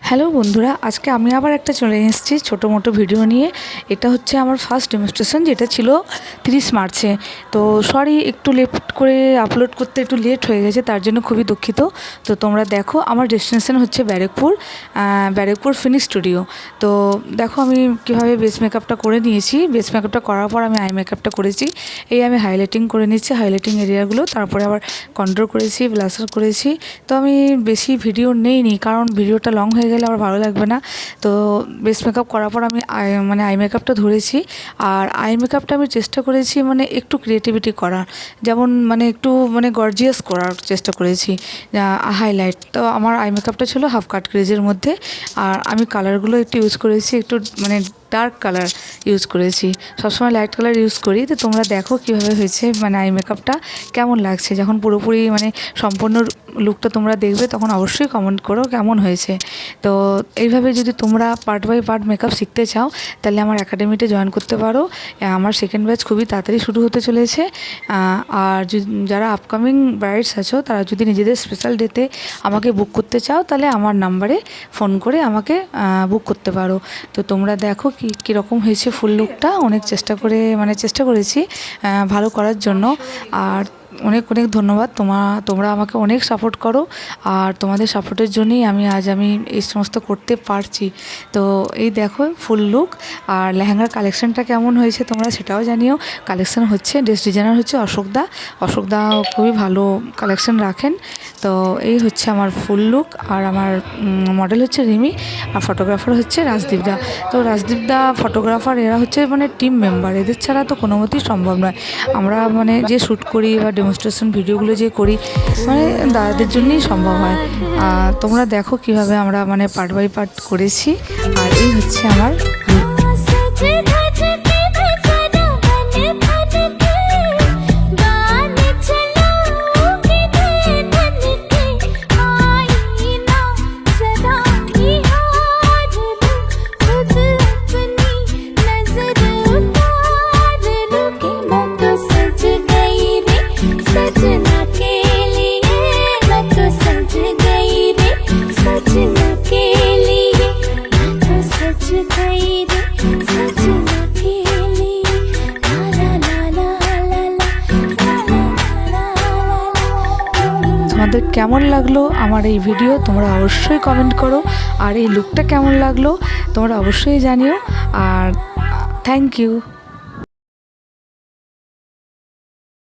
Hello বন্ধুরা, আজকে আমি আবার একটা চলে এসেছি ছোটো মোটো ভিডিও নিয়ে। এটা হচ্ছে আমার ফার্স্ট ডেমনস্ট্রেশন, যেটা ছিল 30 মার্চে। তো সরি, একটু লেট করে আপলোড করতে একটু লেট হয়ে গেছে, তার জন্য খুবই দুঃখিত। তো তোমরা দেখো, আমার ডেস্টিনেশন হচ্ছে ব্যারেকপুর ফিনিশ স্টুডিও। তো দেখো আমি কীভাবে বেস মেকআপটা করে নিয়েছি। বেস মেকআপটা করার পর আমি আই মেকআপটা করেছি। এই আমি হাইলাইটিং করে নিচ্ছি, হাইলাইটিং এরিয়াগুলো, তারপরে আবার কন্ট্রোল করেছি, ব্লাশার করেছি। তো আমি বেশি ভিডিও নেইনি, কারণ ভিডিওটা লং হয়ে গেলে আমার ভালো লাগবে না। তো বেস মেকআপ করার পর আমি আই মেকআপটা ধরেছি। আর আই মেকআপটা আমি চেষ্টা করেছি একটু ক্রিয়েটিভিটি করার, যেমন একটু গর্জিয়াস করার চেষ্টা করেছি। হাইলাইট তো আমার আই মেকআপটা ছিল হাফ কাট ক্রেজের মধ্যে। আর আমি কালারগুলো একটু ইউজ করেছি, একটু ডার্ক কালার ইউজ করেছি। সবসময় লাইট কালার ইউজ করি। তো তোমরা দেখো কীভাবে হয়েছে, আই মেকআপটা কেমন লাগছে। যখন পুরোপুরি সম্পূর্ণ লুকটা তোমরা দেখবে, তখন অবশ্যই কমেন্ট করো কেমন হয়েছে। তো এইভাবে যদি তোমরা পার্ট বাই পার্ট মেকআপ শিখতে চাও, তাহলে আমার একাডেমিতে জয়েন করতে পারো। আমার সেকেন্ড ব্যাচ খুবই তাড়াতাড়ি শুরু হতে চলেছে। আর যারা আপকামিং ব্রাইডস আছো, তারা যদি নিজেদের স্পেশাল ডেতে আমাকে বুক করতে চাও, তাহলে আমার নাম্বারে ফোন করে আমাকে বুক করতে পারো। তো তোমরা দেখো কীরকম হয়েছে ফুল লুকটা। অনেক চেষ্টা করেছি ভালো করার জন্য। আর অনেক ধন্যবাদ। তোমরা আমাকে অনেক সাপোর্ট করো, আর তোমাদের সাপোর্টের জন্যই আমি এই সমস্ত করতে পারছি। তো এই দেখো ফুল লুক। আর লেহেঙ্গার কালেকশানটা কেমন হয়েছে তোমরা সেটাও জানিও। কালেকশান হচ্ছে ড্রেস ডিজাইনার হচ্ছে অশোকদা খুবই ভালো কালেকশান রাখেন। তো এই হচ্ছে আমার ফুল লুক। আর আমার মডেল হচ্ছে রিমি, আর ফটোগ্রাফার হচ্ছে রাজদীপদা। তো রাজদীপদা, ফটোগ্রাফার, এরা হচ্ছে টিম মেম্বার। এদের ছাড়া তো কোনো মতেই সম্ভব নয়। আমরা যে শ্যুট করি বা ডেমনস্ট্রেশন ভিডিওগুলো যে করি, দাদাদের জন্যই সম্ভব হয়। তোমরা দেখো কিভাবে আমরা পার্ট বাই পার্ট করেছি। আর এই হচ্ছে আমার তোমাদের কেমন লাগলো আমার এই ভিডিও, তোমরা অবশ্যই কমেন্ট করো। আর এই লুকটা কেমন লাগলো তোমরা অবশ্যই জানিও। আর থ্যাংক ইউ।